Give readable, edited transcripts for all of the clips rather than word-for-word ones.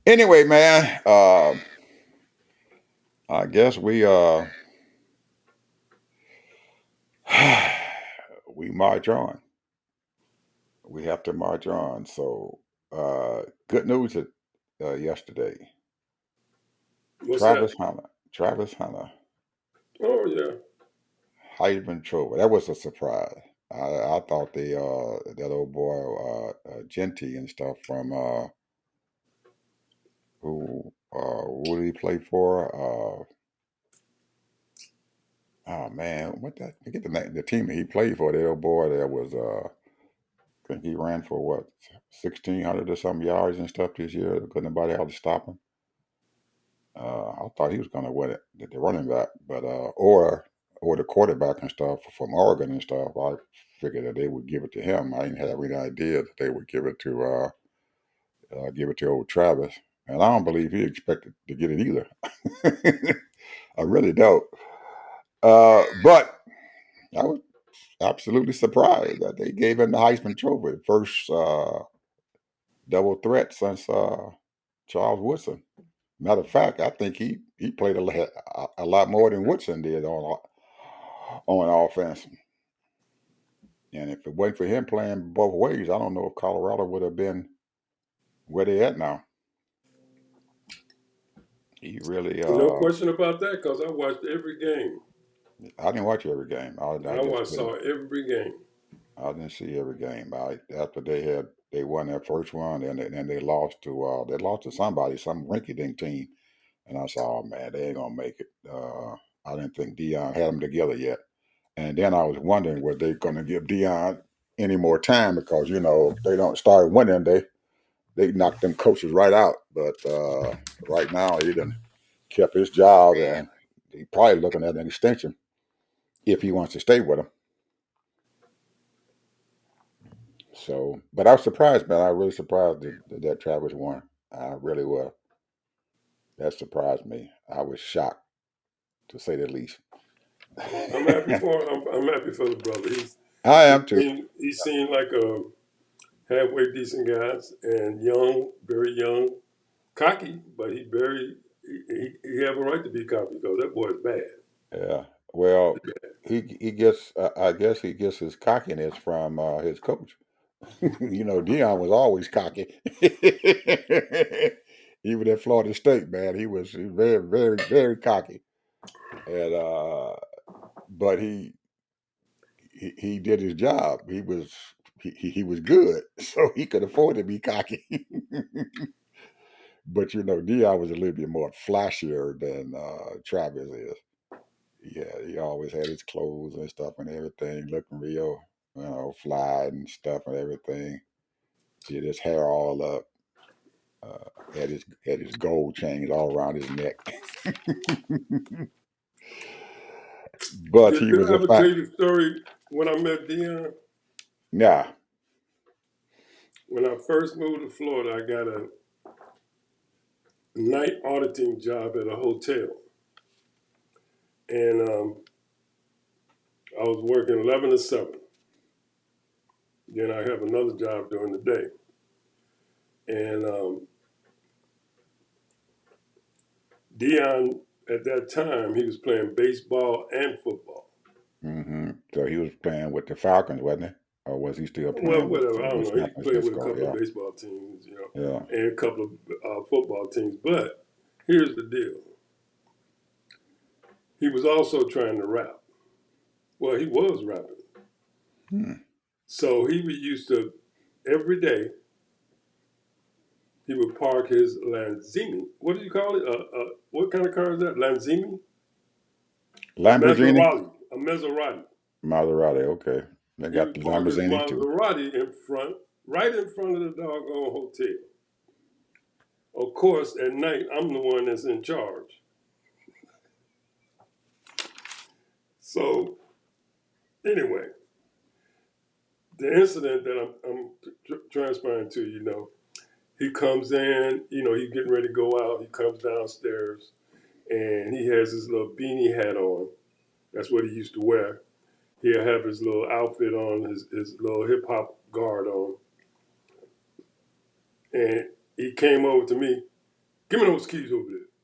Anyway, man, I guess we march on. We have to march on. So, good news yesterday. What's that? Travis Hunter, Travis Hunter, Oh yeah. Heisman Trophy. That was a surprise. I thought that old boy Genty and stuff from who did he play for? Oh man, what that? Forget the name. The team that he played for. The old boy that was. I think he ran for what 1,600 or some yards and stuff this year. Couldn't nobody else stop him. I thought he was going to win it, the running back, but or the quarterback and stuff from Oregon and stuff. I figured that they would give it to him. I didn't have any idea that they would give it to old Travis, and I don't believe he expected to get it either. I really don't. But I was absolutely surprised that they gave him the Heisman Trophy, first double threat since Charles Woodson. Matter of fact, I think he played a lot more than Woodson did on offense. And if it wasn't for him playing both ways, I don't know if Colorado would have been where they at now. He really, No question about that because I watched every game. I didn't watch every game. I I just watched couldn't. saw every game. I didn't see every game. After they won their first one, and then they lost to somebody, some rinky-dink team, and I said, oh man, they ain't gonna make it. I didn't think Dion had them together yet. And then I was wondering were they going to give Dion any more time because if they don't start winning, they knock them coaches right out. But right now he done kept his job and he probably looking at an extension if he wants to stay with them. So, but I was surprised, man. I was really surprised that Travis won. I really was. That surprised me. I was shocked to say the least. I'm happy for I'm happy for the brother. I He am too. he seemed like a halfway decent guy and young, very young, cocky, but he have a right to be cocky because that boy is bad. Yeah. Well, he gets. I guess he gets his cockiness from his coach. Dion was always cocky. Even at Florida State, man, he was very, very, very cocky. And but he did his job. He was good, so he could afford to be cocky. But Dion was a little bit more flashier than Travis is. Yeah, he always had his clothes and stuff and everything looking real, fly and stuff and everything. He had his hair all up. Had his gold chains all around his neck. But he Did was I a ever fine. tell you the story when I met Dion? Nah. When I first moved to Florida, I got a night auditing job at a hotel, and I was working 11 to 7. Then I have another job during the day, and Dion at that time he was playing baseball and football. So he was playing with the Falcons, wasn't he? Or was he still Well, playing with whatever, I don't know. He San played with a Francisco? couple of Yeah, baseball teams, yeah. and a couple of football teams. But here's the deal: he was also trying to rap. Well, he was rapping, Hmm. so he would used to every day he would park his Lanzini. What do you call it? What kind of car is that? Lanzini? A Lamborghini, Maserati. A Maserati. Maserati. Okay, they He got would the park his Lamborghini too. Maserati in front, right in front of the doggone hotel. Of course, at night, I'm the one that's in charge. So, anyway, the incident that I'm transferring to, he comes in, he's getting ready to go out. He comes downstairs and he has his little beanie hat on. That's what he used to wear. He'll have his little outfit on, his little hip hop guard on. And he came over to me. Give me those keys over there.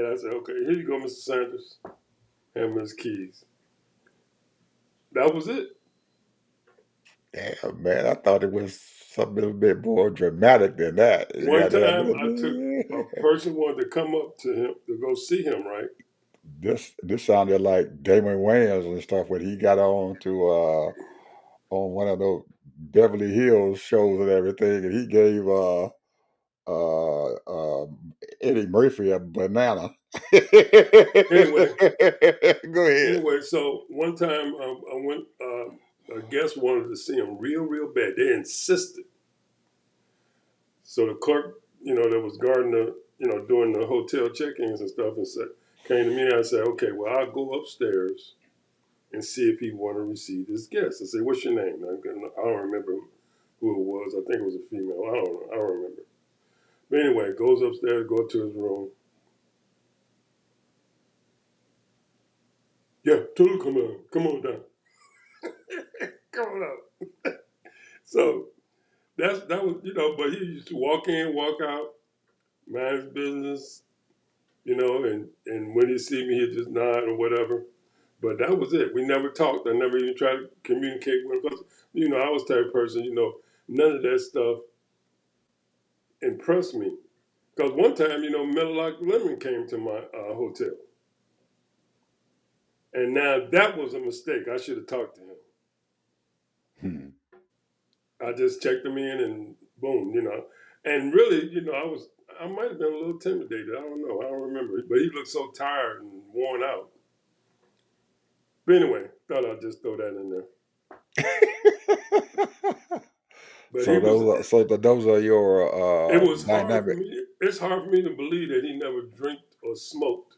And I said, okay, here you go, Mr. Sanders. Hand him his keys. That was it. Yeah, man, I thought it was something a bit more dramatic than that. One Yeah, time I took a person wanted to come up to him to go see him, right? this sounded like Damon Wayans and stuff when he got on to on one of those Beverly Hills shows and everything, and he gave uh, uh, Eddie Murphy a banana. Go Anyway, ahead. so one time I went, a guest wanted to see him real, real bad. They insisted. So the clerk, that was guarding doing the hotel check-ins and stuff, and said, came to me and I said, okay, well, I'll go upstairs and see if he want to receive his guest. I said, what's your name? I don't remember who it was. I think it was a female. I don't know. I don't remember. But anyway, goes upstairs, go to his room. Yeah, Tulu, come on down, come on up. So that was but he used to walk in, walk out, mind his business, and when he see me, he'd just nod or whatever. But that was it. We never talked. I never even tried to communicate with him because, I was the type of person, none of that stuff impressed me. Because one time, Meadowlark Lemon came to my hotel. And now that was a mistake. I should have talked to him. Hmm. I just checked him in and boom, And really, I might have been a little intimidated. I don't know. I don't remember. But he looked so tired and worn out. But anyway, thought I'd just throw that in there. But he So was, those are your it was hard for dynamic. me. It's hard for me to believe that he never drank or smoked.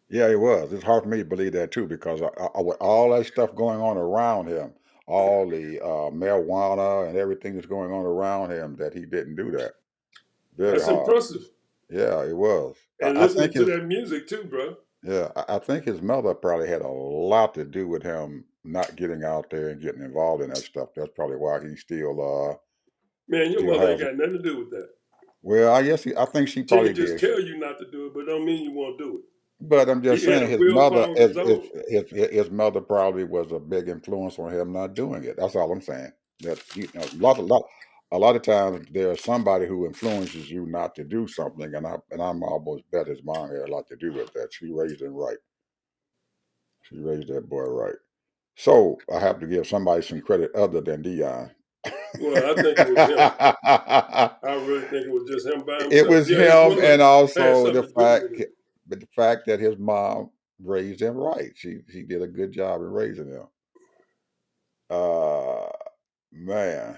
Yeah, it was. It's hard for me to believe that too because with all that stuff going on around him, all the marijuana and everything that's going on around him, that he didn't do that. Very That's hard. impressive. Yeah, it was. And I think listening to his that music too, bro. yeah, I think his mother probably had a lot to do with him not getting out there and getting involved in that stuff. That's probably why he Man, your still mother ain't has it. got nothing to do with that. Well, I think she She probably can just did. tell you not to do it, but don't mean you won't do But I'm it. just He had saying a his mother willpower of his own. his mother probably was a big influence on him not doing it. That's all I'm saying. That a lot of times there's somebody who influences you not to do something, and I'm almost bet his mom had a lot to do with that. She raised him right. She raised that boy right. So I have to give somebody some credit other than Dion. Well, I think it was him. I really think it was just him by It himself. was Yeah, his him, mother and had also something to do with it. the fact that his mom raised him right. She did a good job in raising him. Uh, man,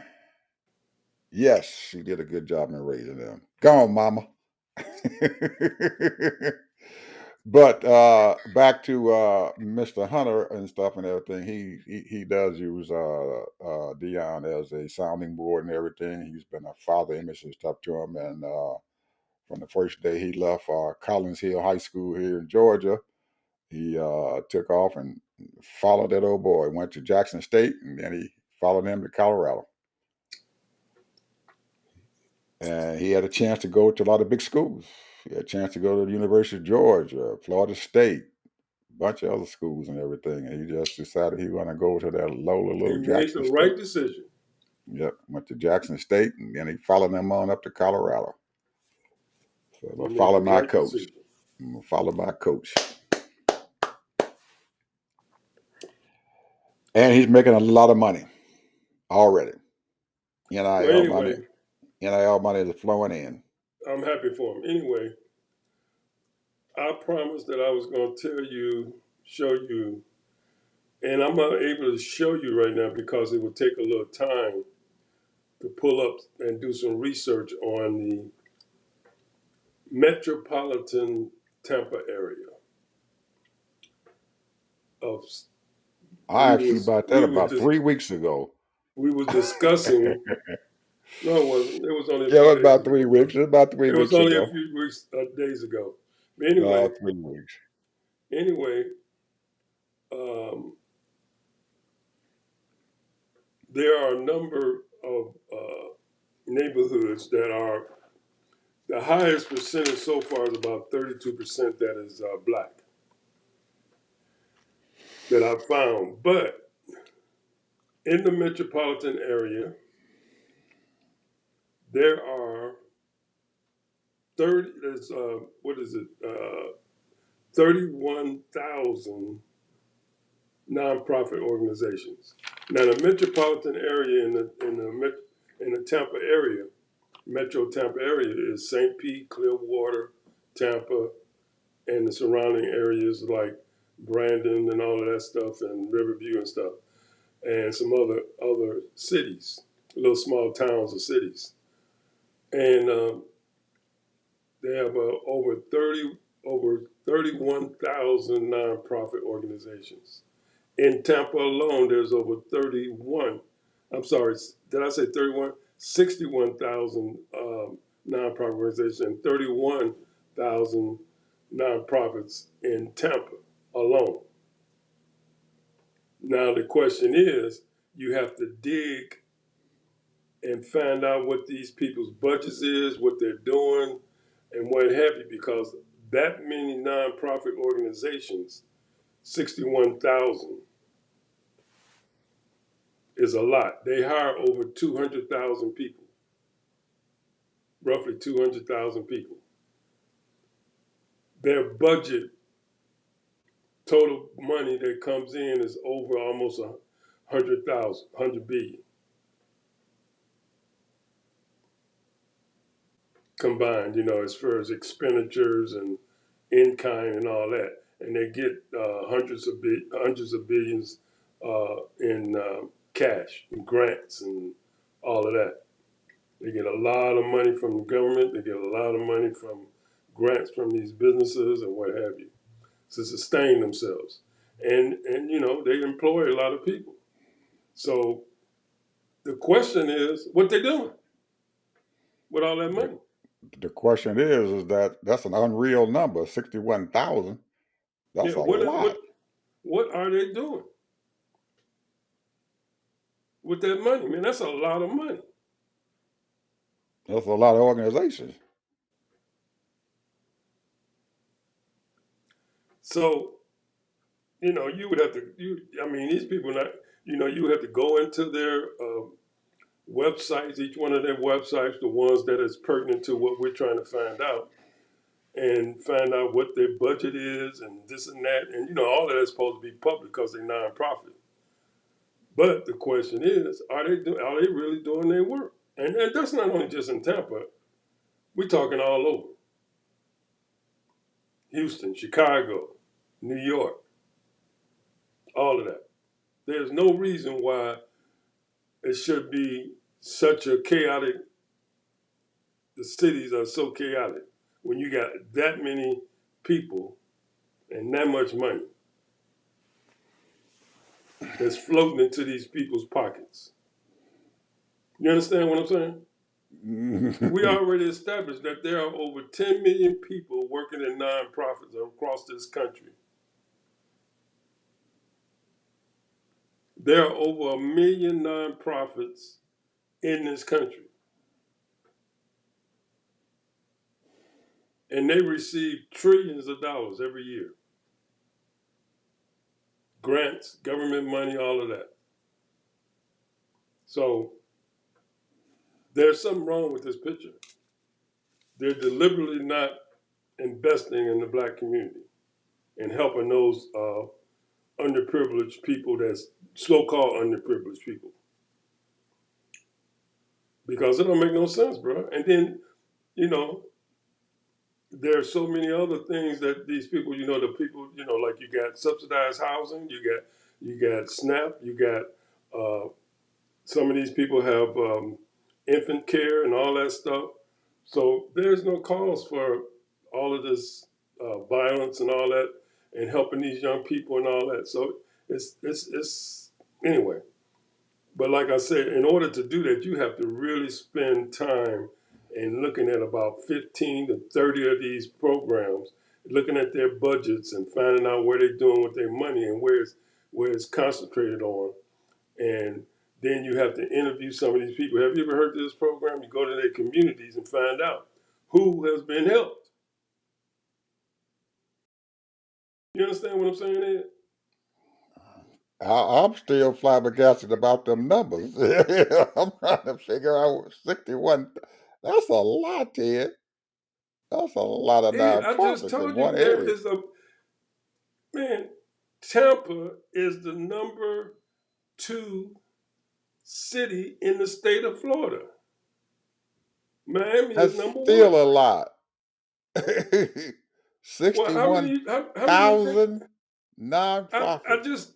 yes, she did a good job in raising him. Go on, mama. But back to Mr. Hunter and stuff and everything. He does use Dion as a sounding board and everything. He's been a father image and stuff to him, and from the first day he left Collins Hill High School here in Georgia. He took off and followed that old boy. Went to Jackson State, and then he followed him to Colorado. And he had a chance to go to a lot of big schools. He had a chance to go to the University of Georgia, Florida State, a bunch of other schools and everything. And he just decided he was going to go to that lowly He little made Jackson the right State. decision. Yep, went to Jackson State, and then he followed them on up to Colorado. So I'm He gonna made follow the my right coach. decision. I'm gonna follow my coach. And he's making a lot of money already. Well, NIL money, anyway, NIL money is flowing in. I'm happy for him. Anyway, I promised that I was going to tell you, show you, and I'm not able to show you right now because it would take a little time to pull up and do some research on the metropolitan Tampa area of I we asked you was about that we were about just 3 weeks ago. we was discussing. No, it wasn't. It was only a Yeah, it few was days about ago, three bro. weeks. It was about three It was weeks only a ago. few weeks days ago. But anyway, 3 weeks. anyway, um, there are a number of neighborhoods that are The highest percentage so far is about 32% that is black that I've found. But in the metropolitan area, there are 30. There's what is it? 31,000 nonprofit organizations. Now, the metropolitan area in the Tampa area, Metro Tampa area, is St. Pete, Clearwater, Tampa, and the surrounding areas like Brandon and all of that stuff, and Riverview and stuff, and some other cities, little small towns or cities, and they have over 31,000 nonprofit organizations. In Tampa alone, there's over 31. I'm sorry, did I say 31? 61,000 nonprofit organizations and 31,000 nonprofits in Tampa alone. Now, the question is, you have to dig and find out what these people's budgets is, what they're doing, and what have you, because that many nonprofit organizations, 61,000, is a lot. They hire over 200,000 people, roughly 200,000 people. Their budget, total money that comes in, is over almost 100,000, 100 billion combined, as far as expenditures and in kind and all that. And they get hundreds of billions in cash and grants and all of that. They get a lot of money from the government. They get a lot of money from grants from these businesses and what have you to sustain themselves. And they employ a lot of people. So the question is, what they doing with all that The, money? the question is that that's an unreal number, 61,000. Yeah, That's a what lot. what what are they doing with that money? Man, that's a lot of money. That's a lot of organizations. So you would have to. I mean, these people not. You have to go into their websites, each one of their websites, the ones that is pertinent to what we're trying to find out, and find out what their budget is and this and that. And all of that's supposed to be public because they're nonprofit. But the question is, are they really doing their work? And that's not only just in Tampa. We're talking all over. Houston, Chicago, New York, all of that. There's no reason why it should be such a chaotic. The cities are so chaotic when you got that many people and that much money that's floating into these people's pockets. You understand what I'm saying? We already established that there are over 10 million people working in nonprofits across this country. There are over 1 million nonprofits in this country. And they receive trillions of dollars every year. Grants, government money, all of that. So there's something wrong with this picture. They're deliberately not investing in the black community and helping those underprivileged people, that's so-called underprivileged people. Because it don't make no sense, bro. And then, you know, there are so many other things that these people, the people, like you got subsidized housing, you got SNAP, you got some of these people have infant care and all that stuff. So there's no cause for all of this violence and all that, and helping these young people and all that. So it's anyway. But like I said, in order to do that, you have to really spend time in looking at about 15 to 30 of these programs, looking at their budgets and finding out where they're doing with their money and where it's concentrated on. And then you have to interview some of these people. Have you ever heard of this program? You go to their communities and find out who has been helped. You understand what I'm saying, Ed? I'm still flabbergasted about them numbers. I'm trying to figure out 61. That's a lot, Ted. That's a lot of Ed, I just nonprofits in told one you there area. is a man. Tampa is the number two city in the state of Florida. Miami is That's number one. still a lot. Well, how many you think? 61,000 I nonprofits. just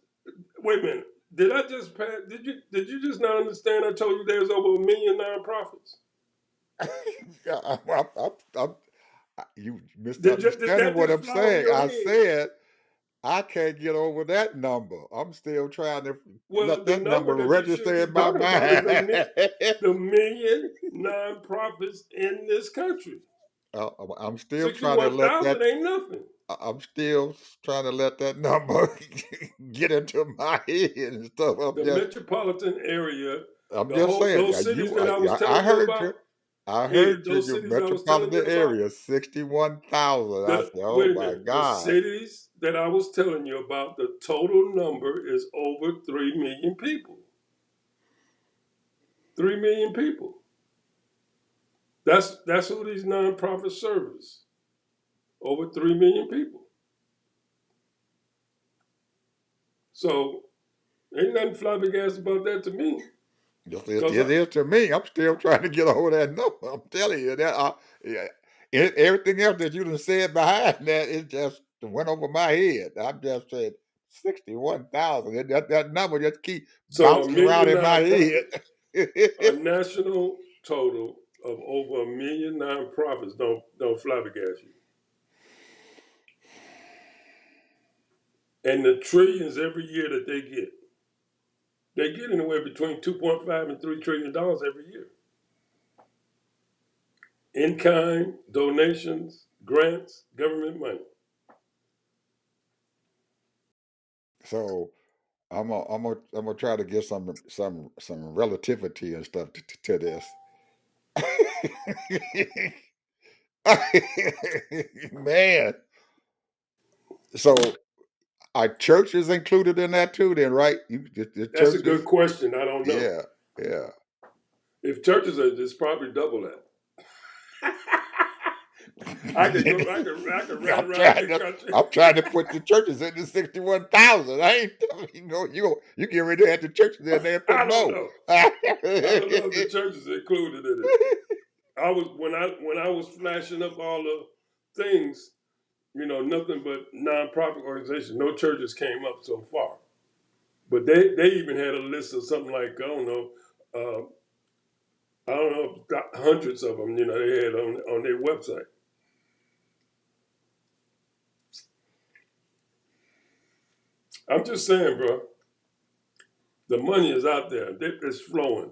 wait a minute. Did I just pass? Did you just not understand? I told you there's over 1 million nonprofits. I'm, you Did misunderstanding that what just I'm fly over saying. your I head? said I can't get over that number. I'm still trying to Well, let the that number number that you should register be in my talking about is mind. the million nonprofits in this country. I'm still trying to Sixty-one let that. thousand ain't nothing. I'm still trying to let that number get into my head and stuff. The metropolitan area, I'm just saying. those cities that I was I telling you heard you. about, I Ed, heard you. those Your cities I was telling metropolitan you about, area, 61,000. I said, oh wait a my minute, the God. cities that I was telling you about, the total number is over 3 million people. 3 million people. That's who these nonprofit service. Over 3 million people. So ain't nothing flabbergasted about that to me. Yes, Cause it is to me. I'm still trying to get over that number. I'm telling you that. Yeah, everything else that you done said behind that, it just went over my head. I'm just saying 61,000. That number just keep so a bouncing around million in my head. nonprofits, a national total of over 1 million nonprofits don't flabbergast you. And the trillions every year that they get anywhere between 2.5 and $3 trillion every year. In kind, donations, grants, government money. So I'm gonna try to get some relativity and stuff to this. Man, so are churches included in that too? Then, right? The That's a good churches, question. I don't know. yeah, yeah. If churches are, it's probably double that. I could go. I could ride I'm around trying the to country. I'm trying to put the churches into 61,000. I ain't you get ready to have the churches in there and put I don't more. know. I don't know if the church is included in it. I was when I was flashing up all the things, nothing but nonprofit organizations. No churches came up so far, but they even had a list of something like I don't know hundreds of them. They had on their website. I'm just saying, bro. The money is out there. It's flowing.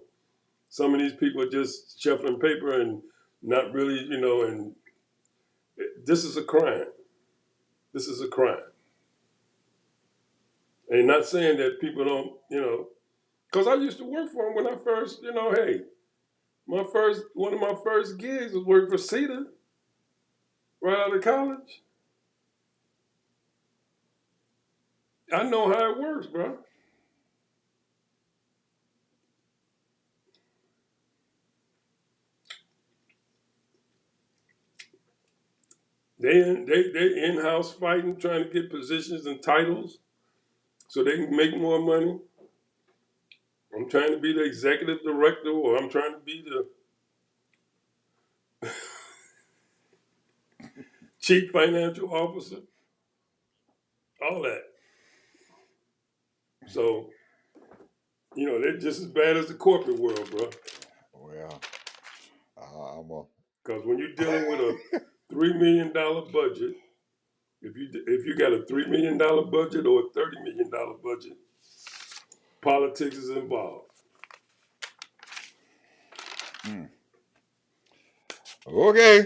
Some of these people are just shuffling paper and not really, and this is a crime. This is a crime. And not saying that people don't, because I used to work for them when I first, hey, one of my first gigs was working for CETA right out of college. I know how it works, bro. They in house fighting, trying to get positions and titles so they can make more money. I'm trying to be the executive director, or I'm trying to be the chief financial officer. All that. So they're just as bad as the corporate world, bro. Well, I'm a, Because when you're dealing with a $3 million budget, if you got a $3 million budget or a $30 million budget, politics is involved. hmm. Okay.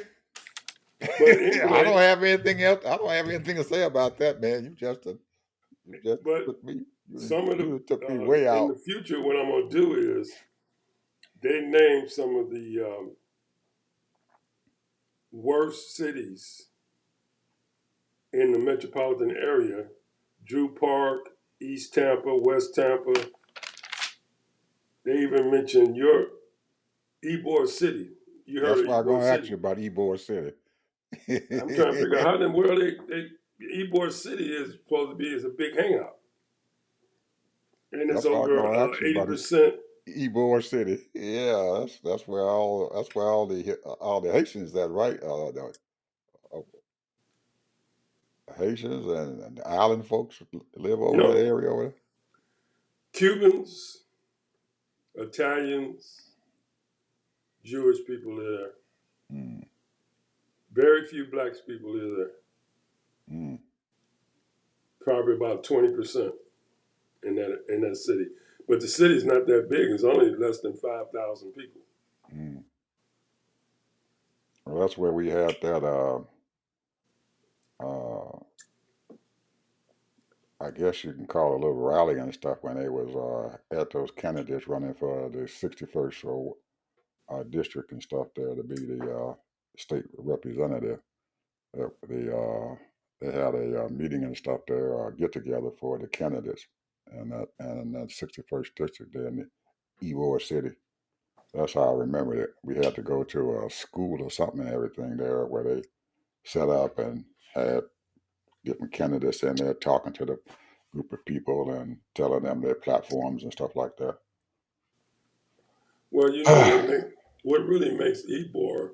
But I don't anyway, have anything else. I don't have anything to say about that, man. You just but took me. some of the You took me way in out. the future, what I'm gonna do is they name some of the worst cities in the metropolitan area: Drew Park, East Tampa, West Tampa. They even mentioned your Ybor City. You heard That's of why I'm Ybor going to ask City? you about Ybor City. I'm trying to figure out how in the world Ybor City is supposed to be is a big hangout, and it's That's why I'm over going to ask you about 80%. Ybor City. Yeah, that's where all the Haitians that right uh, Haitians and the island folks live over that No, area over Cubans, Italians, Jewish people live there. there. Mm, Very few black people live there. mm, Probably about 20% in that city. But the city's not that big. It's only less than 5,000 people. mm. Well, that's where we had that. Uh, I guess you can call it a little rally and stuff when they was at those candidates running for the 61st district and stuff there to be the state representative. They they had a meeting and stuff there, get together for the candidates, and that 61st district there in the Ybor City. That's how I remember it. We had to go to a school or something and everything there where they set up and had different candidates in there talking to the group of people and telling them their platforms and stuff like that. Well, you know what really makes Ybor,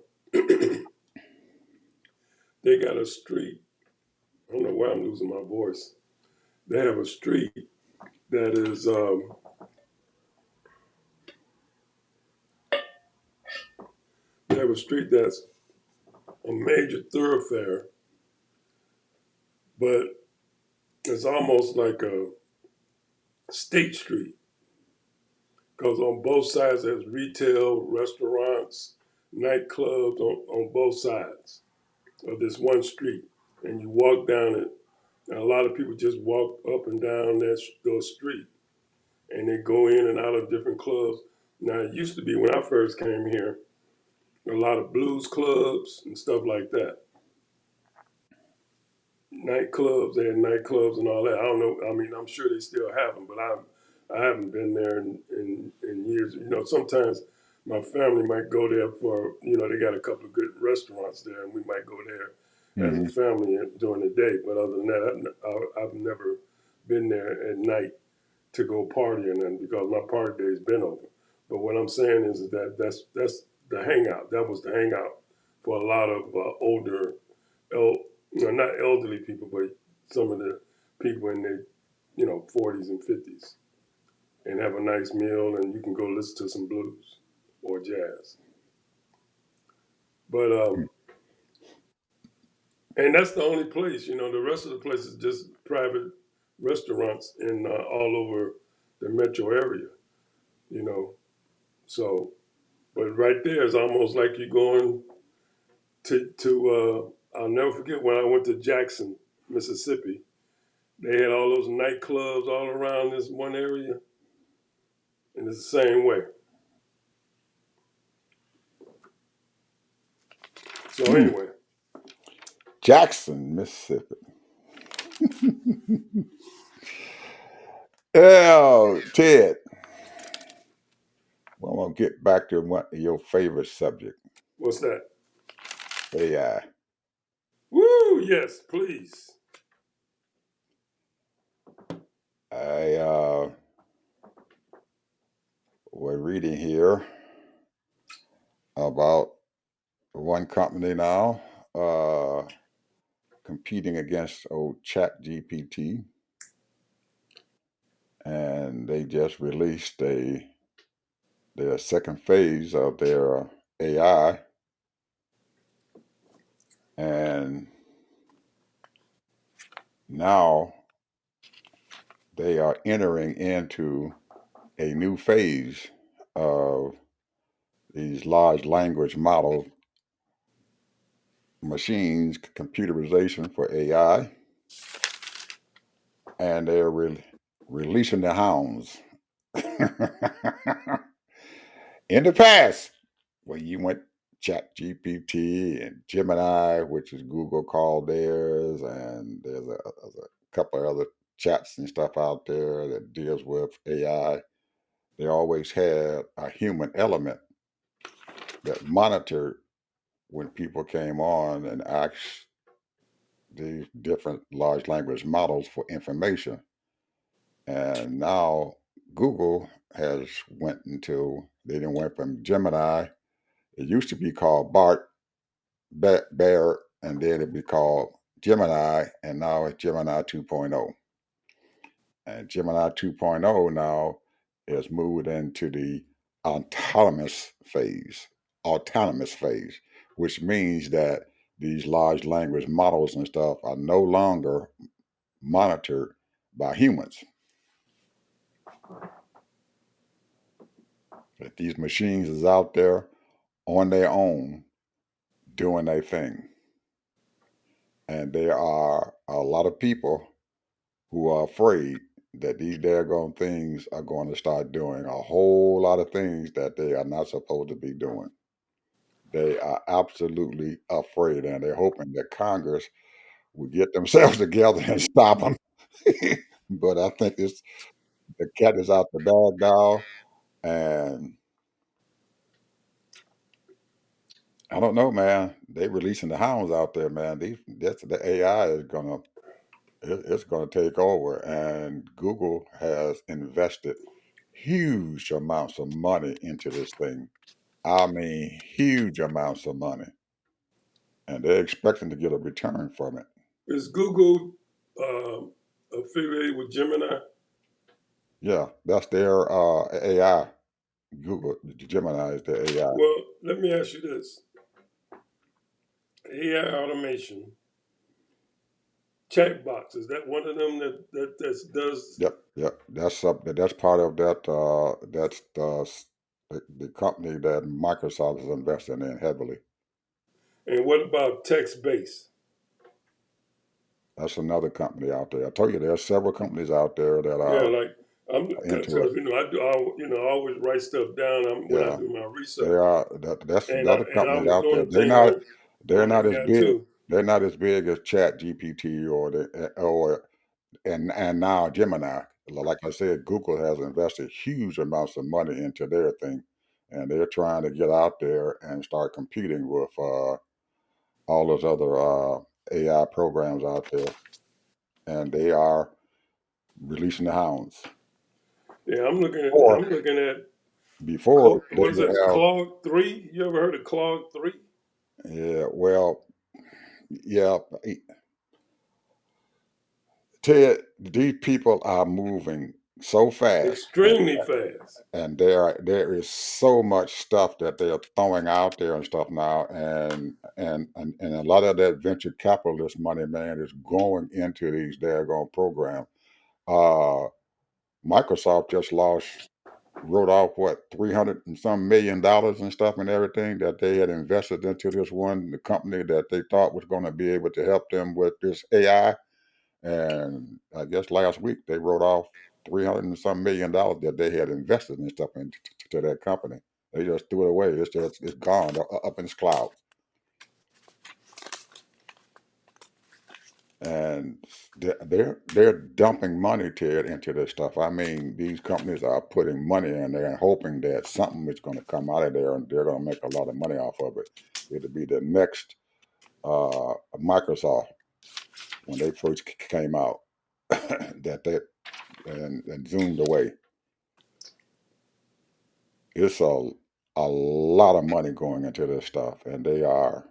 they got a street. I don't know why I'm losing my voice. They have a street that is, they have a street that's a major thoroughfare, but it's almost like a state street because on both sides there's retail, restaurants, nightclubs on both sides of this one street. And you walk down it, and a lot of people just walk up and down those street, and they go in and out of different clubs. Now it used to be when I first came here, a lot of blues clubs and stuff like that. Nightclubs, they had nightclubs and all that. I don't know. I mean, I'm sure they still have them, but I haven't been there in years. You know, sometimes my family might go there for, they got a couple of good restaurants there, and we might go there as a Hmm. family during the day. But other than that, I've never been there at night to go partying, and because my party day's been over. But what I'm saying is that that's the hangout. That was the hangout for a lot of older, el- not elderly people, but some of the people in their 40s and 50s, and have a nice meal, and you can go listen to some blues or jazz. But and that's the only place. The rest of the place is just private restaurants in all over the metro area. You know, so but right there is almost like you're going to. I'll never forget when I went to Jackson, Mississippi. They had all those nightclubs all around this one area, and it's the same way. So Mm. anyway, Jackson, Mississippi. Oh, Ted, well, I'm gonna get back to one your favorite subject, what's that? AI. Woo! Yes, please. I was reading here about one company now uh, competing against old Chat GPT, and they just released their second phase of their AI, and now they are entering into a new phase of these large language model machines, computerization for AI, and they're releasing the hounds. In the past, when you went Chat GPT and Gemini, which is Google called theirs, and there's a couple of other chats and stuff out there that deals with AI. They always had a human element that monitored when people came on and asked these different large language models for information. And now Google has went into they didn't went from Gemini. It used to be called Bear, and then it be called Gemini, and now it's Gemini 2.0. And Gemini 2.0 now is moved into the autonomous phase, autonomous phase, which means that these large language models and stuff are no longer monitored by humans. That these machines is out there on their own doing their thing. And there are a lot of people who are afraid that these daggone things are going to start doing a whole lot of things that they are not supposed to be doing. They are absolutely afraid, and they're hoping that Congress will get themselves together and stop them. But I think it's the cat is out the bag now, and I don't know, man. They releasing the hounds out there, man. That's the AI is gonna it's gonna take over, and Google has invested huge amounts of money into this thing. I mean, huge amounts of money, and they're expecting to get a return from it. Is Google um, affiliated with Gemini? Yeah, that's their AI. Google Gemini is their AI. Well, let me ask you this: AI automation chat box, is that one of them that does? Yep, yep. That's something. That's part of that. That's the company that Microsoft is investing in heavily. And what about text based? That's another company out there. I told you there are several companies out there that Yeah, are like I'm because into it. I always write stuff down when I Yeah, do my they research, are. That's and another I companies was out doing there. a thing They're on not that as guy big. too. They're not as big as Chat GPT or and now Gemini. Like I said, Google has invested huge amounts of money into their thing, and they're trying to get out there and start competing with all those other AI programs out there, and they are releasing the hounds. Yeah, Or I'm looking at before they what is would that? have, Claude 3? You ever heard of Claude 3? yeah, well, yeah, Ted, these people are moving so fast, Extremely fast. and there is so much stuff that they are throwing out there and stuff now, and a lot of that venture capitalist money, man, is going into these daggone programs. Uh, Microsoft just lost wrote off what 300 and some $1 million and stuff and everything that they had invested into this one the company that they thought was going to be able to help them with this AI. And I guess last week they wrote off 300 and some $1 million that they had invested in stuff into to that company. They just threw it away. It's gone up in the clouds. And they're dumping money to it into this stuff. I mean, these companies are putting money in there and hoping that something is going to come out of there, and they're going to make a lot of money off of it. It'll be the next Microsoft when they first came out that they and zoomed away. It's a lot of money going into this stuff, and they are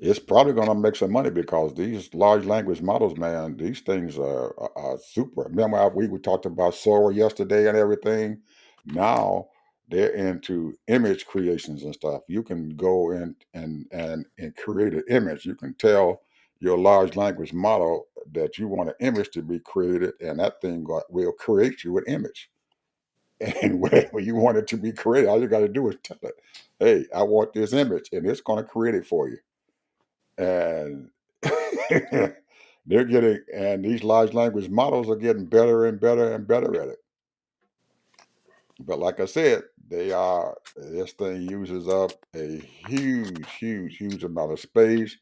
it's probably going to make some money because these large language models, man, these things are super. Remember how we talked about Sora yesterday and everything? Now they're into image creations and stuff. You can go in and create an image. You can tell your large language model that you want an image to be created, and that thing will create you an image. And whatever you want it to be created, all you got to do is tell it, "Hey, I want this image," and it's going to create it for you. And they're getting and these large language models are getting better and better and better at it. But like I said, this thing uses up a huge amount of space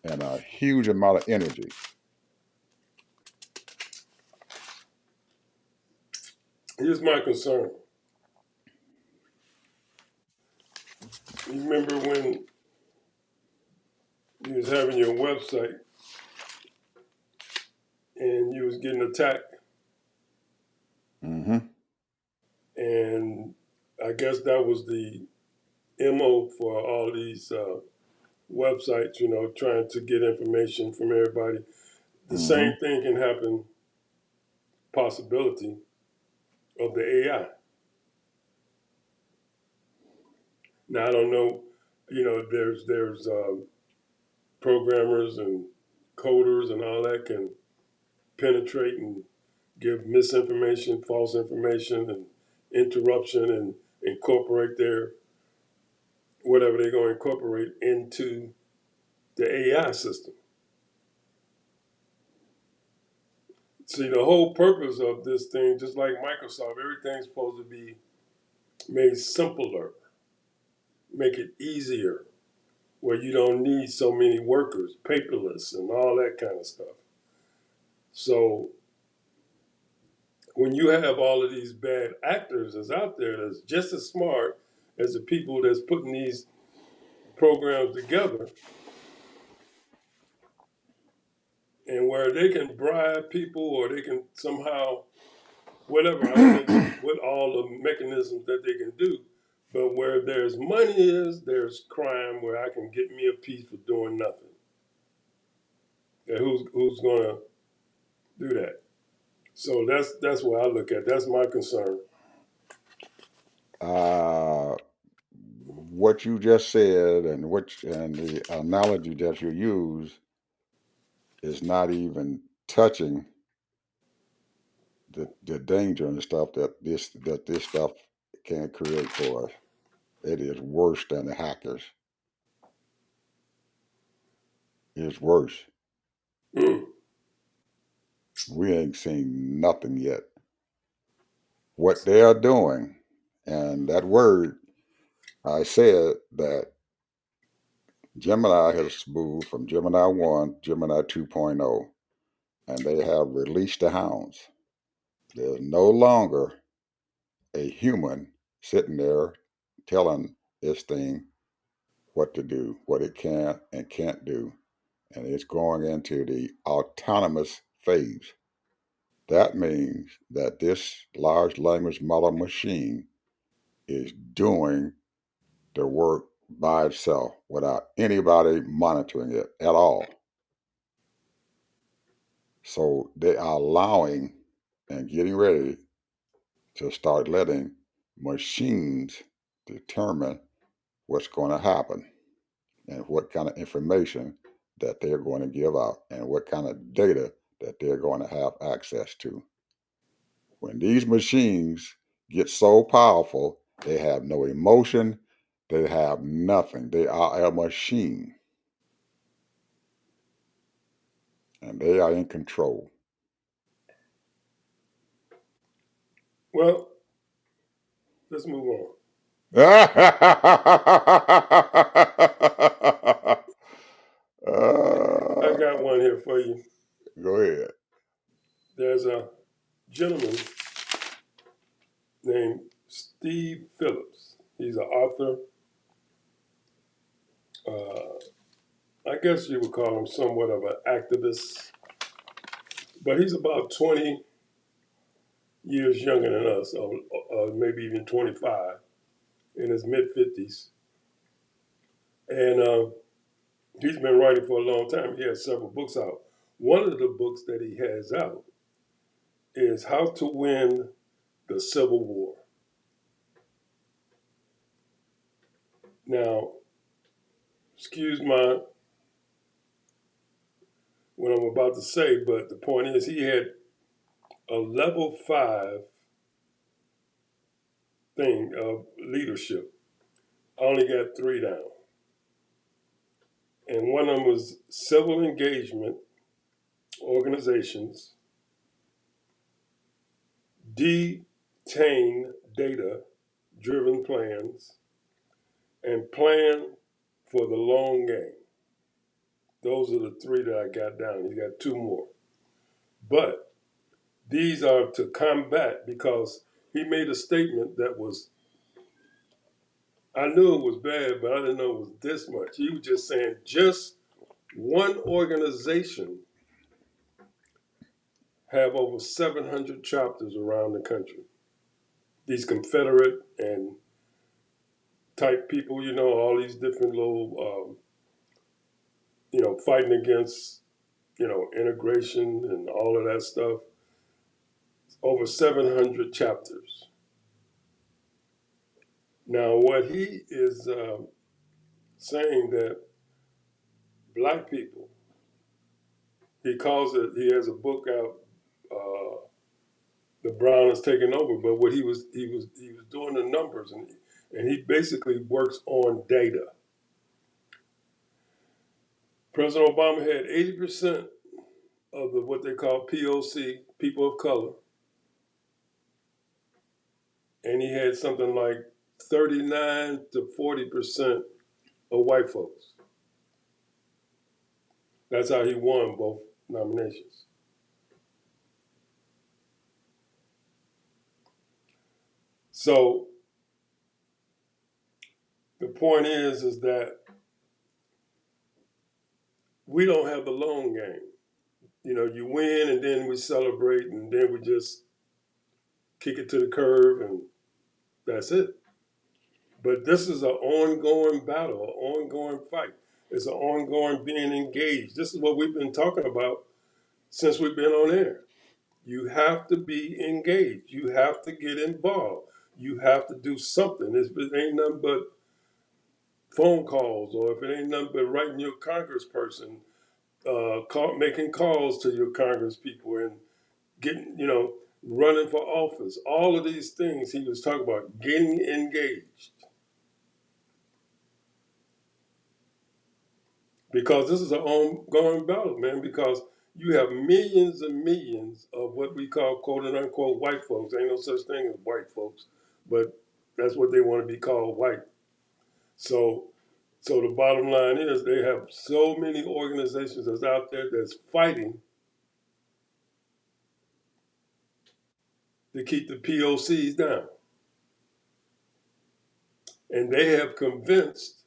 and a huge amount of energy. Here's my concern. You remember when you was having your website and you was getting attacked, Hmm. and I guess that was the MO for all these websites, trying to get information from everybody. The Hmm. same thing can happen, possibility of the AI. Now I don't know, there's programmers and coders and all that can penetrate and give misinformation, false information, and interruption, and incorporate their whatever they're going to incorporate into the AI system. See, the whole purpose of this thing, just like Microsoft, everything's supposed to be made simpler, make it easier, where you don't need so many workers, paperless, and all that kind of stuff. So when you have all of these bad actors that's out there that's just as smart as the people that's putting these programs together, and where they can bribe people or they can somehow whatever, I don't know what all the mechanisms that they can do, but where there's money is, there's crime where I can get me a piece for doing nothing. And who's gonna do that? So that's what I look at. That's my concern. uh, what you just said and the analogy that you use is not even touching the danger and the stuff that this stuff can create for us. It is worse than the hackers. It's worse. Mm. We ain't seen nothing yet. What they are doing, and that word I said that Gemini has moved from Gemini 1, Gemini 2.0, and they have released the hounds. There's no longer a human sitting there telling this thing what to do, what it can and can't do. And it's going into the autonomous phase. That means that this large language model machine is doing the work by itself without anybody monitoring it at all. So they are allowing and getting ready to start letting machines determine what's going to happen and what kind of information that they're going to give out and what kind of data that they're going to have access to. When these machines get so powerful, they have no emotion, they have nothing. They are a machine and they are in control. Well, let's move on. I got one here for you. Go ahead. There's a gentleman named Steve Phillips. He's an author. I guess you would call him somewhat of an activist, but he's about 20 years younger than us, or maybe even 25, in his mid 50s. And he's been writing for a long time. He has several books out. One of the books that he has out is How to Win the Civil War. Now, excuse my what I'm about to say, but the point is he had a level 5 thing of leadership. I only got 3 down. And one of them was civil engagement organizations, detain data, driven plans, and plan for the long game. Those are the three that I got down. He's got two more. But these are to combat because he made a statement that was, I knew it was bad, but I didn't know it was this much. He was just saying just one organization have over 700 chapters around the country. These Confederate and type people, all these different little, fighting against, integration and all of that stuff. Over 700 chapters. Now, what he is saying that black people, he calls it. He has a book out. The Brown is taking over, but what he was doing the numbers, and he basically works on data. President Obama had 80% of the what they call POC, people of color, and he had something like 39 to 40% of white folks. That's how he won both nominations. So the point is that we don't have the long game. You win and then we celebrate and then we just kick it to the curb and that's it. But this is an ongoing battle, an ongoing fight. It's an ongoing being engaged. This is what we've been talking about since we've been on air. You have to be engaged. You have to get involved. You have to do something. If it ain't nothing but phone calls, or if it ain't nothing but writing your congressperson, making calls to your congresspeople and getting, running for office. All of these things he was talking about, getting engaged. Because this is an ongoing battle, man, because you have millions and millions of what we call quote unquote white folks. Ain't no such thing as white folks, but that's what they want to be called, white. So so the bottom line is they have so many organizations that's out there that's fighting to keep the POCs down. And they have convinced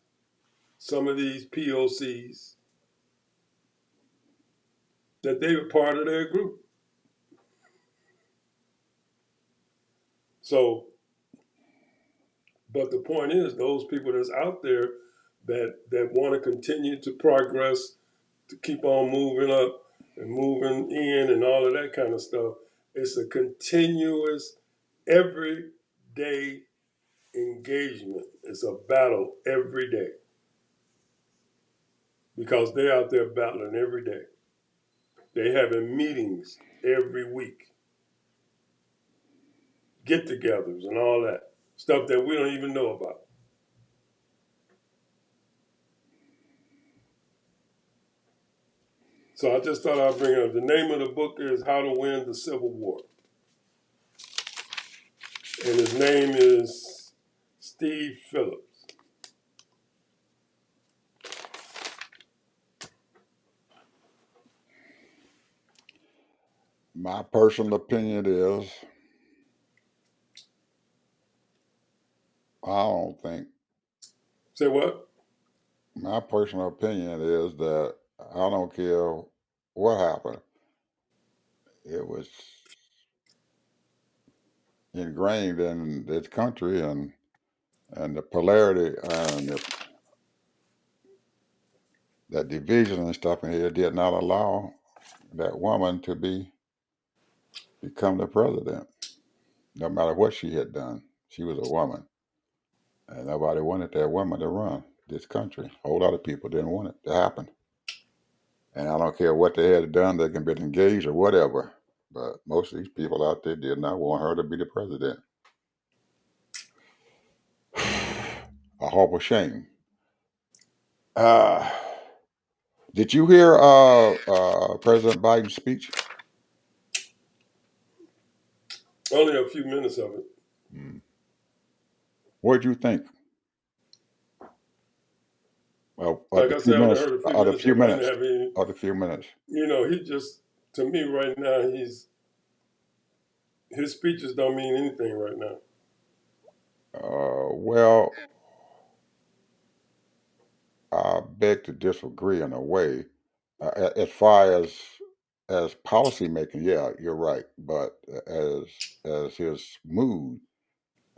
some of these POCs that they were part of their group. So, but the point is, those people that's out there that want to continue to progress, to keep on moving up and moving in and all of that kind of stuff, it's a continuous, everyday engagement. It's a battle every day because they're out there battling every day. They having meetings every week, get-togethers and all that stuff that we don't even know about. So I just thought I'd bring it up. The name of the book is How to Win the Civil War. And his name is Steve Phillips. My personal opinion is I don't think Say what? my personal opinion is that I don't care what happened. It was ingrained in this country and the polarity and that division and stuff in here did not allow that woman to become the president, no matter what she had done. She was a woman, and nobody wanted that woman to run this country. A whole lot of people didn't want it to happen. And I don't care what they had done, they can be engaged or whatever. But most of these people out there did not want her to be the president. A horrible shame. Uh, did you hear President Biden's speech? Only a few minutes of it. Mm. What did you think of Like the I few said, I only minutes? heard a few Of the minutes few of it. I didn't minutes? have any. Of the few minutes? He just, to me right now, his speeches don't mean anything right now. Well, I beg to disagree in a way. As far as policy making, yeah, you're right. But as his mood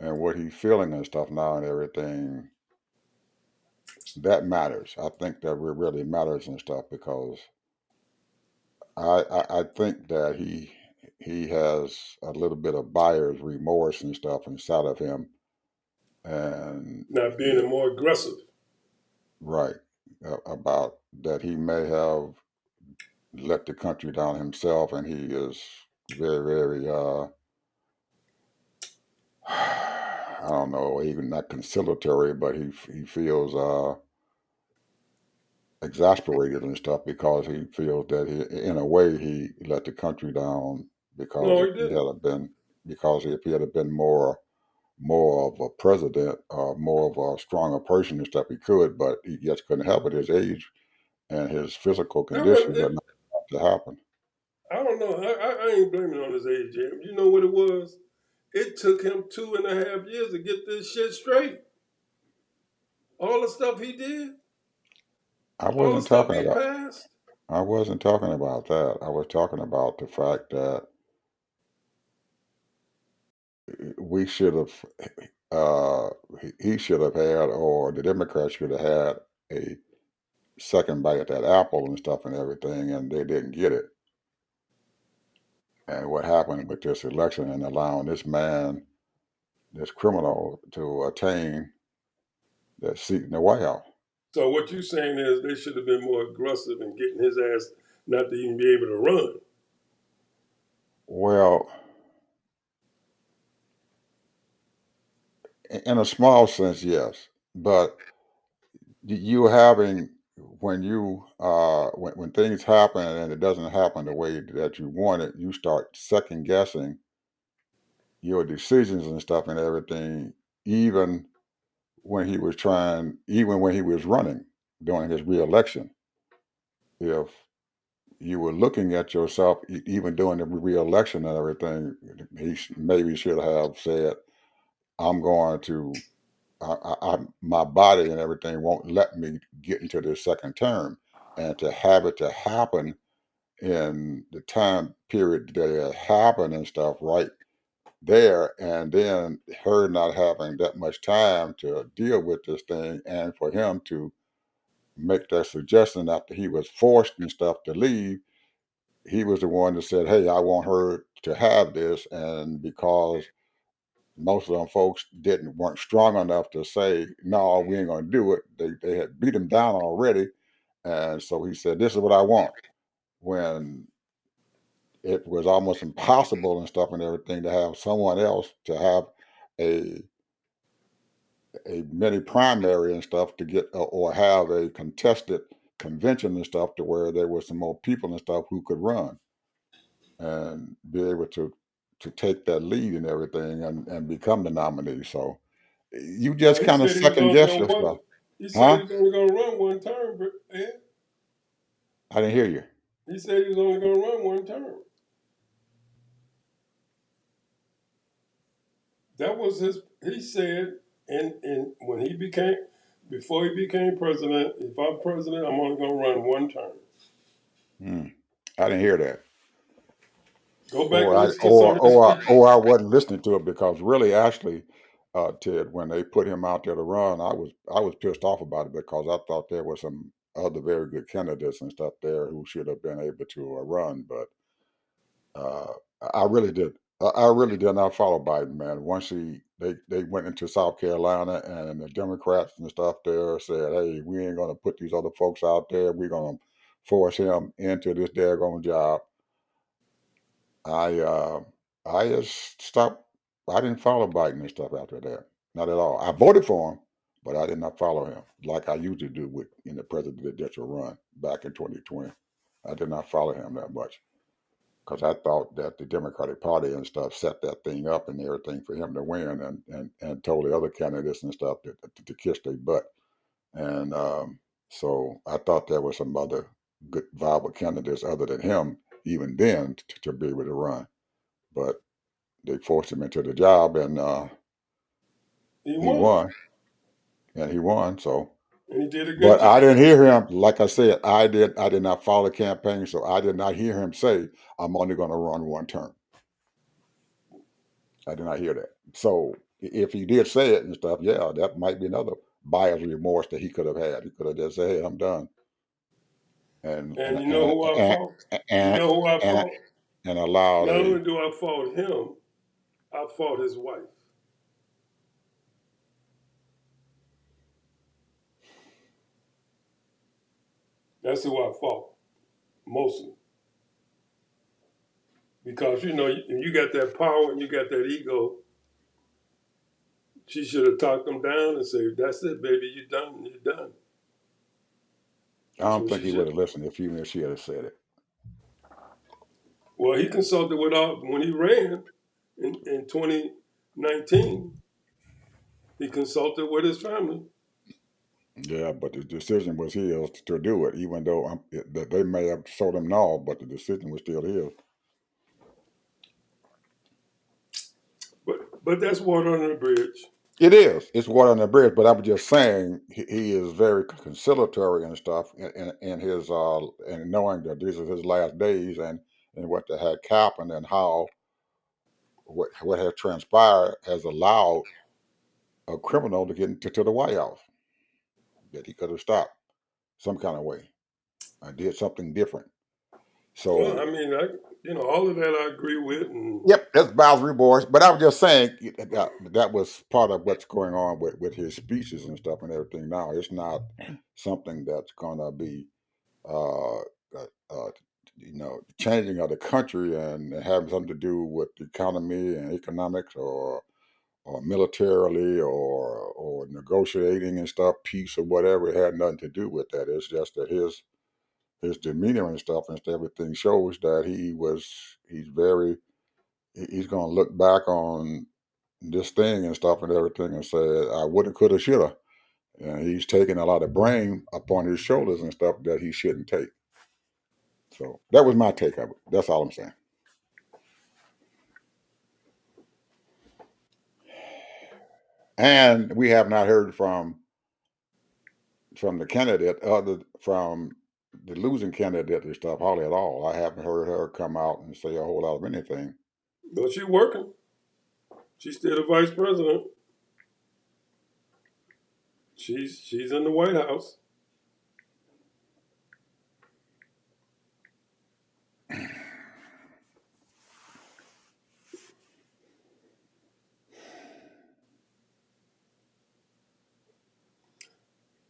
and what he's feeling and stuff now and everything, that matters. I think that really matters and stuff because I think that he has a little bit of buyer's remorse and stuff inside of him, and Not yeah, being more aggressive. right about that he may have let the country down himself, and he is very I don't know, even not conciliatory, but he feels exasperated and stuff because he feels that in a way, he let the country down because No, if he he didn't. had been because if he had been more of a president or more of a stronger person and stuff, he could, but he just couldn't help it. His age and his physical That was condition it. did not to happen. I don't know. I ain't blaming it on his age, Jim. You know what it was? It took him 2.5 years to get this shit straight. All the stuff he did, I all the wasn't stuff talking he about passed. I wasn't talking about that. I was talking about the fact that we should have uh, he should have had, or the Democrats should have had a second bite at that apple and stuff and everything, and they didn't get it. And what happened with this election and allowing this man, this criminal, to attain that seat in the White House? So what you saying is they should have been more aggressive in getting his ass not to even be able to run. Well, in a small sense, yes, but you having when things happen and it doesn't happen the way that you want it, you start second guessing your decisions and stuff and everything, even even when he was running during his reelection. If you were looking at yourself, even during the reelection and everything, maybe should have said, "I'm going to, my body and everything won't let me get into the second term," and to have it to happen in the time period that it happened and stuff, right there, and then her not having that much time to deal with this thing, and for him to make that suggestion after he was forced and stuff to leave, he was the one that said, "Hey, I want her to have this," and because most of them folks didn't weren't strong enough to say, "No, we ain't gonna do it." They had beat him down already, and so he said, "This is what I want." When it was almost impossible and stuff and everything to have someone else to have a mini primary and stuff to get or have a contested convention and stuff to where there was some more people and stuff who could run and be able to take that lead and everything and become the nominee. So you Well, just kind of second guess yourself. He said he Huh? was only gonna run one term, but I didn't hear you. he said he was only gonna run one term. That was his. He said, and when he became, before he became president, if I'm president, I'm only gonna run one term. Hmm. I didn't hear that. Go back Or and I listen to some of his speeches. or I wasn't listening to it because really, actually, Ted, when they put him out there to run, I was pissed off about it because I thought there were some other very good candidates and stuff there who should have been able to run, but uh, I really did. I really did not follow Biden, man. Once they went into South Carolina and the Democrats and stuff there said, "Hey, we ain't gonna put these other folks out there. We're gonna force him into this daggone job." I I just stopped. I didn't follow Biden and stuff after that. Not at all. I voted for him, but I did not follow him like I usually do with in the presidential run back in 2020. I did not follow him that much. because I thought that the Democratic Party and stuff set that thing up and everything for him to win, and told the other candidates and stuff to kiss their butt. And so I thought there were some other good, viable candidates other than him, even then, to be able to run. But they forced him into the job, and He he won, won, and he won. So, and he did a good but I job. didn't hear him. Like I said, I did not follow the campaign, so I did not hear him say, "I'm only going to run one term." I did not hear that. So if he did say it and stuff, yeah, that might be another buyer's remorse that he could have had. He could have just said, "Hey, I'm done," and And and you know and who I and fault? You and, know who I and, fault? and allowed Not a. only do I fault him, I fault his wife. That's who I fault mostly. Because you got that power and you got that ego. She should have talked him down and said, "That's it, baby. You're done. You're done." I That's don't what think she he would should. have listened if even if she had said it. Well, he consulted with all when he ran in 2019. He consulted with his family. Yeah, but the decision was his to do it, even though that they may have told him no, but the decision was still his. But that's water under the bridge. It is. It's water on the bridge, but I was just saying he is very conciliatory and stuff in his and knowing that these are his last days and what the heck happened and how what has transpired has allowed a criminal to get into the White House that he could have stopped some kind of way. I did something different. Well, I So mean, all of that I agree with, and yep, that's Bowery Boys. But I was just saying that was part of what's going on with his speeches and stuff and everything. Now it's not something that's gonna be, uh, uh, changing of the country and having something to do with the economy and economics or militarily or negotiating and stuff, peace or whatever. It had nothing to do with that. It's just that his demeanor and stuff and everything shows that he's very he's going to look back on this thing and stuff and everything and say, I woulda, coulda, shoulda. And he's taking a lot of blame upon his shoulders and stuff that he shouldn't take. So that was my take of it. That's all I'm saying. And we have not heard from the candidate other from the losing candidate and stuff hardly at all. I haven't heard her come out and say a whole lot of anything. but she's working. She's still the vice president. She's in the White House.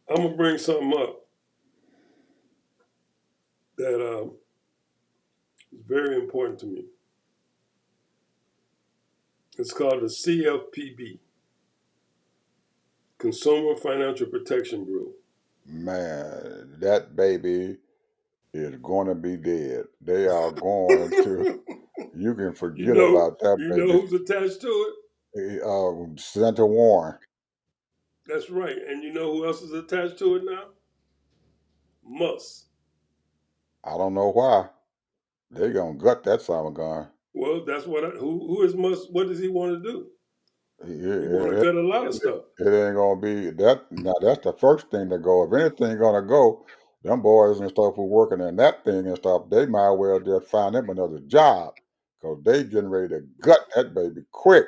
I'm gonna bring something up that is very important to me. It's called the CFPB, Consumer Financial Protection Bureau. Man, that baby is going to be dead. They are going to. You can you forget know, about that you know baby. who's attached to it? Senator Warren. That's right. And you know who else is attached to it now? Musk. I don't know why. They gonna gut that son of a gun. Well, that's what. Who is Musk? What does he want to do? He want to It, gut a lot of it, stuff. it ain't gonna be that. Now that's the first thing to go. If anything gonna go, them boys and stuff who working in that thing and stuff, they might well just find them another job because they getting ready to gut that baby quick.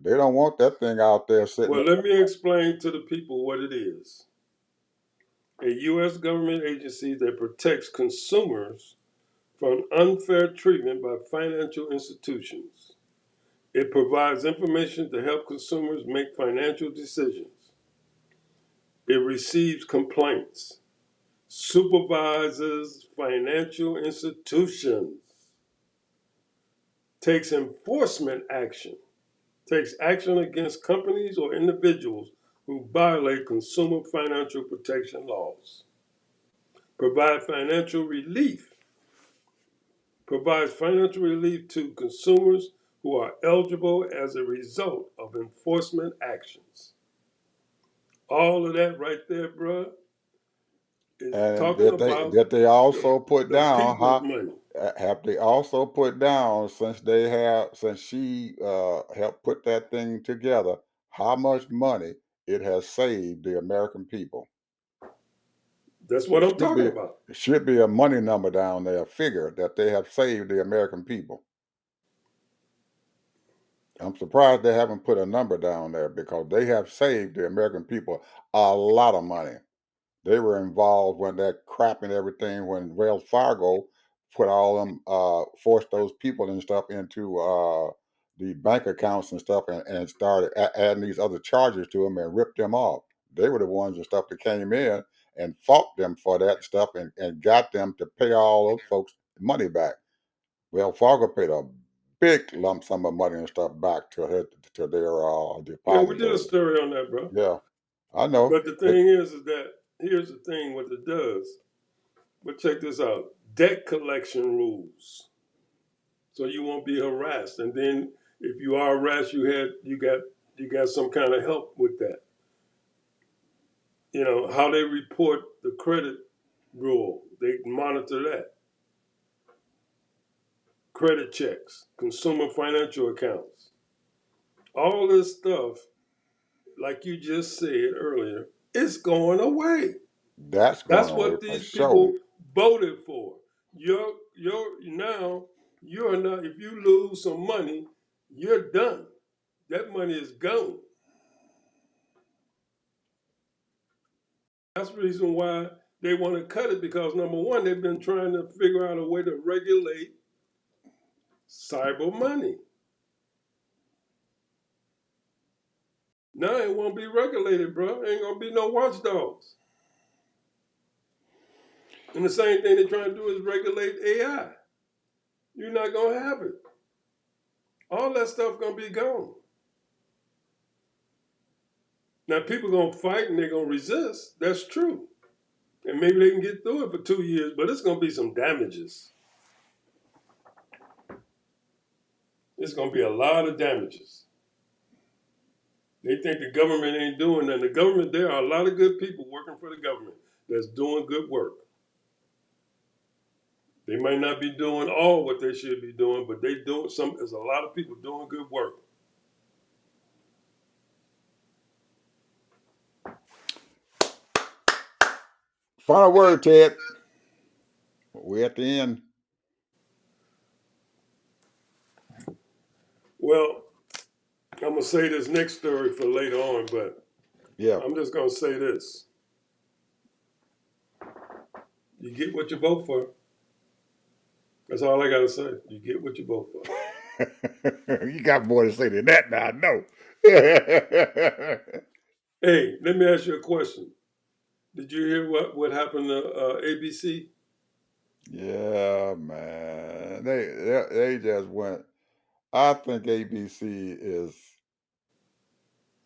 They don't want that thing out there sitting. Well, let me explain to the people what it is. A U.S. government agency that protects consumers from unfair treatment by financial institutions. It provides information to help consumers make financial decisions. It receives complaints, supervises financial institutions, takes enforcement action, takes action against companies or individuals who violate consumer financial protection laws, provide financial relief provides financial relief to consumers who are eligible as a result of enforcement actions. All of that right there, bruh, is And talking that they about that they the, also put the down people's how money. have they also put down since she helped put that thing together how much money it has saved the American people. That's It what I'm should be talking about. it should be a money number down there, a figure that they have saved the American people. I'm surprised they haven't put a number down there because they have saved the American people a lot of money. They were involved when that crap and everything when Wells Fargo put all them forced those people and stuff into the bank accounts and stuff and started adding these other charges to them and ripped them off. They were the ones and stuff that came in and fought them for that stuff and got them to pay all those folks money back. Wells Fargo paid a big lump sum of money and stuff back to their Yeah, we did a depositors. story on that, bro. Yeah, I know. But the thing is that here's the thing: what it does. But check this out: debt collection rules, so you won't be harassed. And then if you are harassed, you got some kind of help with that. How they report the credit rule, they monitor that. Credit checks, consumer financial accounts, all this stuff, like you just said earlier, it's going away. That's going That's away what for these sure. people voted for. You're now you're not. If you lose some money, you're done. That money is gone. That's the reason why they want to cut it because number one, they've been trying to figure out a way to regulate cyber money. Now it won't be regulated, bro. Ain't gonna be no watchdogs. And the same thing they're trying to do is regulate AI. You're not gonna have it. All that stuff gonna be gone. Now people gonna fight and they're gonna resist. That's true. And maybe they can get through it for 2 years, but it's gonna be some damages. It's gonna be a lot of damages. They think the government ain't doing that. The government, there are a lot of good people working for the government that's doing good work. They might not be doing all what they should be doing, but they doing some. There's a lot of people doing good work. Final word, Ted. We're at the end. Well, I'm gonna say this next story for later on, but Yeah. I'm just gonna say this: you get what you vote for. That's all I gotta say. You get what you vote for. You got more to say than that now, I know. Hey, let me ask you a question. Did you hear what happened to ABC? Yeah, man. They just went. I think ABC is.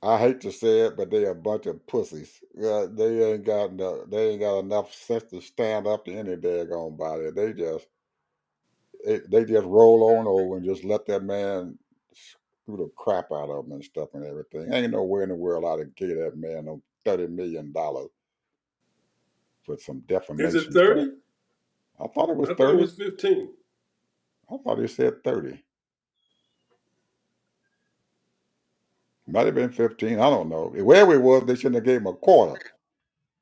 I hate to say it, but they a bunch of pussies. They ain't got enough sense to stand up to any daggone body. They just roll on over and just let that man screw the crap out of them and stuff and everything. Ain't nowhere in the world I'd have gave that man no $30 million for some Is it defamation stuff. 30? I thought it was I thought it 30. was 15. I thought he said 30. Might have been 15. I don't know. Wherever it was, they shouldn't have gave him a quarter.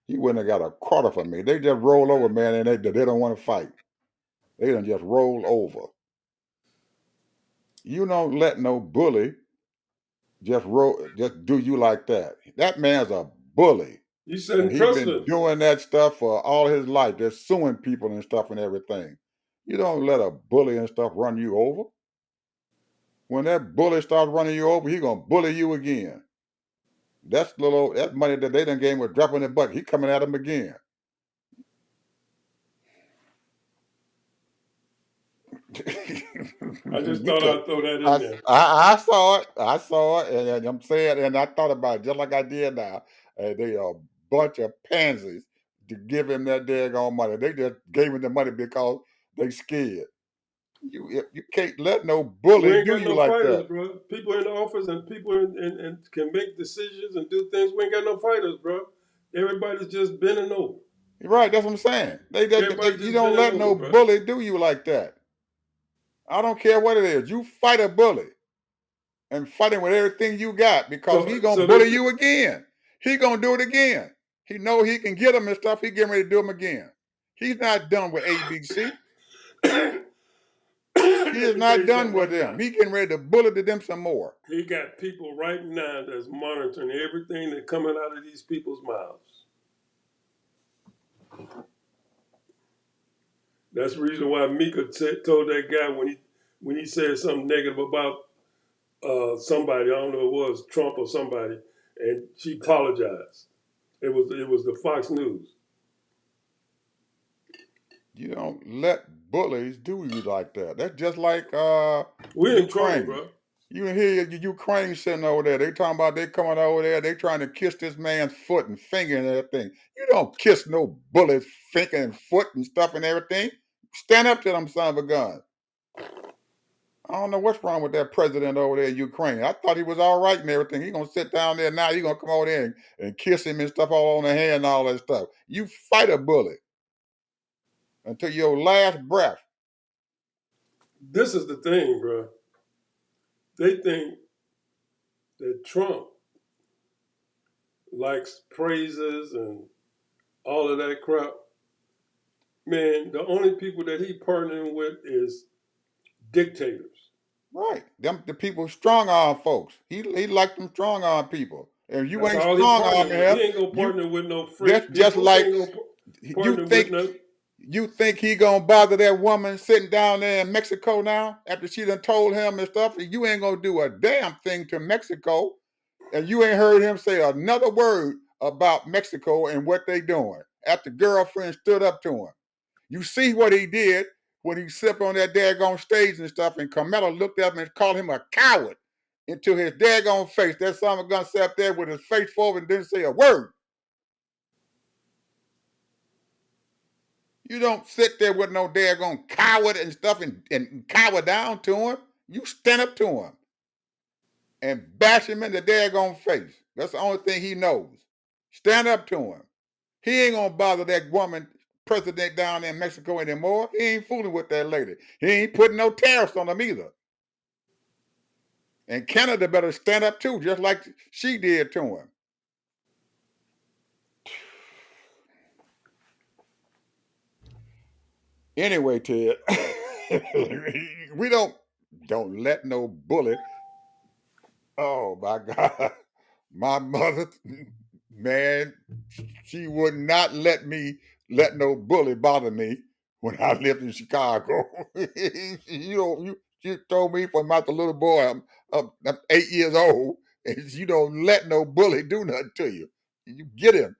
He wouldn't have got a quarter from me. They just roll over, man, and they don't want to fight. They done just roll over. You don't let no bully just do you like that. That man's a bully. You And setting he been precedent. doing that stuff for all his life, just suing people and stuff and everything. You don't let a bully and stuff run you over. When that bully starts running you over, he gonna bully you again. That money that they done gave him was dropping the bucket. He coming at him again. I just You thought can I'd throw that in there. I saw it. I saw it, and I'm saying, and I thought about it just like I did now. They are a bunch of pansies to give him that daggone money. They just gave him the money because they scared. You can't let no We bully ain't do got you no like fighters, that. bro. People in the office and people and can make decisions and do things. We ain't got no fighters, bro. Everybody's just bending over. You're right. That's what I'm saying. Everybody You just don't bending let over, no bro. bully do you like that. I don't care what it is. You fight a bully and fight him with everything you got because he So gonna so they bully you again. He gonna do it again. He know he can get him and stuff. He getting ready to do him again. He's not done with ABC. He is let me tell not you done something with right them. now. He getting ready to bully them some more. He got people right now that's monitoring everything that's coming out of these people's mouths. That's the reason why Mika told that guy when he said something negative about somebody. I don't know if it was Trump or somebody, and she apologized. It was the Fox News. You don't let bullies do you like that. That's just like We're in trouble, Ukraine. bro. You hear Ukraine sitting over there. They talking about they coming over there. They trying to kiss this man's foot and finger and everything. You don't kiss no bully's finger and foot and stuff and everything. Stand up to them son of a gun. I don't know what's wrong with that president over there in Ukraine. I thought he was all right and everything. He gonna sit down there now. You gonna come over there and kiss him and stuff all on the hand and all that stuff. You fight a bully until your last breath. This is the thing, bro. They think that Trump likes praises and all of that crap. Man, the only people that he partnering with is dictators. Right. Them the people strong arm folks. He like them strong arm people. If you That's ain't all he strong arm partnering with. him, He ain't gonna you partner with no that's fringe just people. He like ain't gonna you partner with think no. you think he gonna bother that woman sitting down there in Mexico now after she done told him and stuff. You ain't gonna do a damn thing to Mexico, and you ain't heard him say another word about Mexico and what they doing after girlfriend stood up to him. You see what he did when he slipped on that daggone stage and stuff, and Carmelo looked at him and called him a coward into his daggone face. That son of a gun sat up there with his face forward and didn't say a word. You don't sit there with no daggone coward and stuff and cower down to him. You stand up to him and bash him in the daggone face. That's the only thing he knows. Stand up to him. He ain't gonna bother that woman president down there in Mexico anymore. He ain't fooling with that lady. He ain't putting no tariffs on them either. And Canada better stand up too, just like she did to him. Anyway, Ted, we don't let no bully. Oh my God, my mother, man, she would not let no bully bother me when I lived in Chicago. You told me from out the little boy, I'm 8 years old, and you don't let no bully do nothing to you. You get him,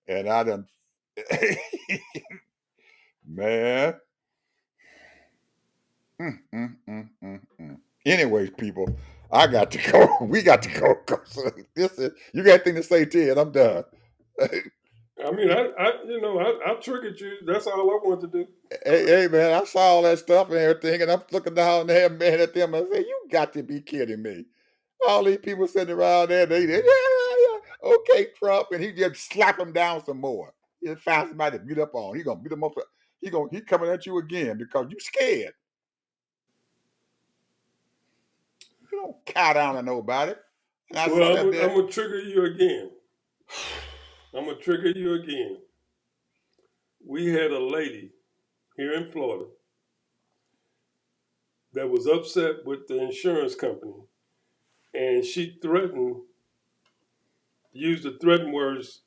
and I done, man. Anyways, people, I got to go. We got to go. 'Cause this is you got anything to say, Ted? I'm done. I mean, I triggered you. That's all I want to do. Hey, man, I saw all that stuff and everything, and I'm looking down there, man, at them. I say, you got to be kidding me. All these people sitting around there, yeah. Okay, Trump, and he just slap him down some more. He just find somebody to beat up on. He gonna beat him up. He coming at you again because you scared. You don't cow down to nobody. And I saw Well, that I'm there. gonna trigger you again. I'm gonna trigger you again. We had a lady here in Florida that was upset with the insurance company, and she used the threatened words: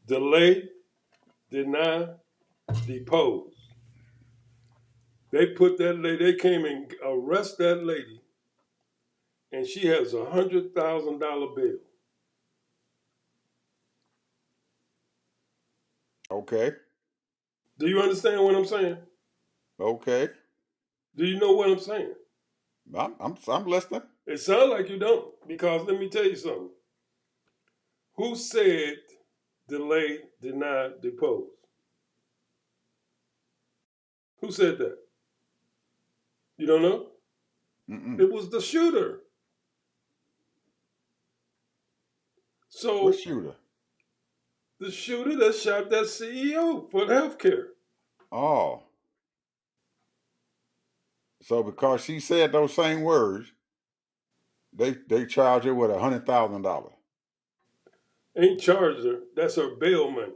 delay, deny, depose. They put that lady. They came and arrest that lady, and she has $100,000 bill. Okay, Do you understand what I'm saying? okay. Do you know what I'm saying? I'm listening. It sounds like you don't, because let me tell you something. Who said delay, deny, depose? Who said that? You don't know? Mm-mm. It was the shooter. What So shooter? the shooter that shot that CEO for healthcare. Oh, so because she said those same words, they charge her with $100,000. Ain't charged her. That's her bail money.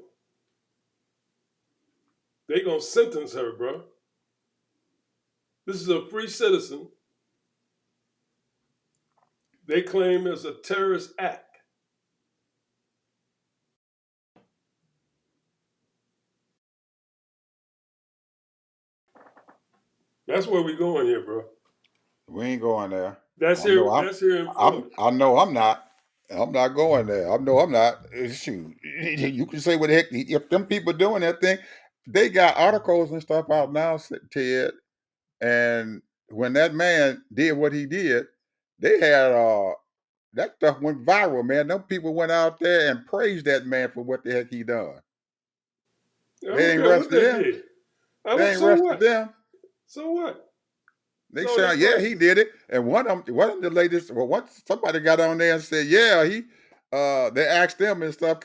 They gonna sentence her, bro. This is a free citizen. They claim it's a terrorist act. That's where we going here, bro. We ain't going there. That's I know here. I'm. That's here in I'm. Florida. I know I'm not. I'm not going there. I know I'm not. Shoot, you can say what the heck. If them people doing that thing, they got articles and stuff out now, Ted. And when that man did what he did, they had that stuff went viral, man. Them people went out there and praised that man for what the heck he done. I They don't ain't care what arrested they him. did. I They don't. ain't So arrested what? them. So what? They So they said, yeah, claim. he did it. And one of the ladies, well, once somebody got on there and said, yeah, they asked them and stuff,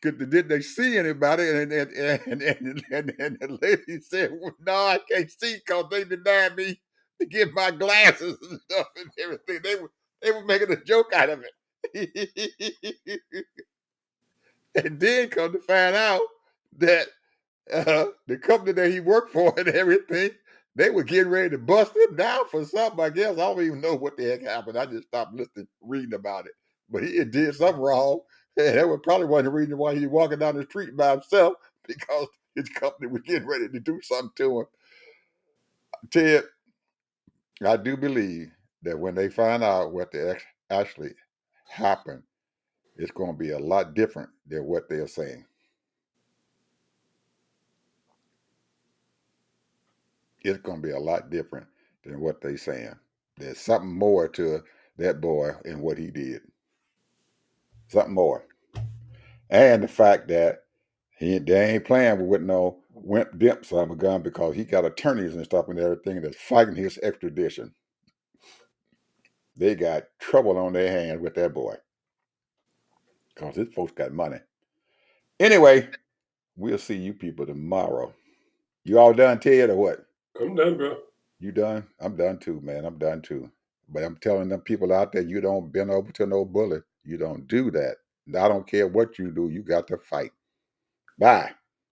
did they see anybody? And the lady said, well, no, I can't see because they denied me to get my glasses and stuff and everything. They were making a joke out of it. And then come to find out that the company that he worked for and everything, they were getting ready to bust him down for something. I guess I don't even know what the heck happened. I just stopped listening, reading about it. But he did something wrong, and that was probably one of the reasons why he was walking down the street by himself because his company was getting ready to do something to him. Ted, I do believe that when they find out what actually happened, it's going to be a lot different than what they're saying. It's going to be a lot different than what they're saying. There's something more to that boy and what he did. Something more. And the fact that they ain't playing with no wimp dimp son of a gun because he got attorneys and stuff and everything that's fighting his extradition. They got trouble on their hands with that boy because his folks got money. Anyway, we'll see you people tomorrow. You all done, Ted, or what? I'm done, bro. You done? I'm done too, man. I'm done too. But I'm telling them people out there, you don't bend over to no bully. You don't do that. I don't care what you do. You got to fight. Bye.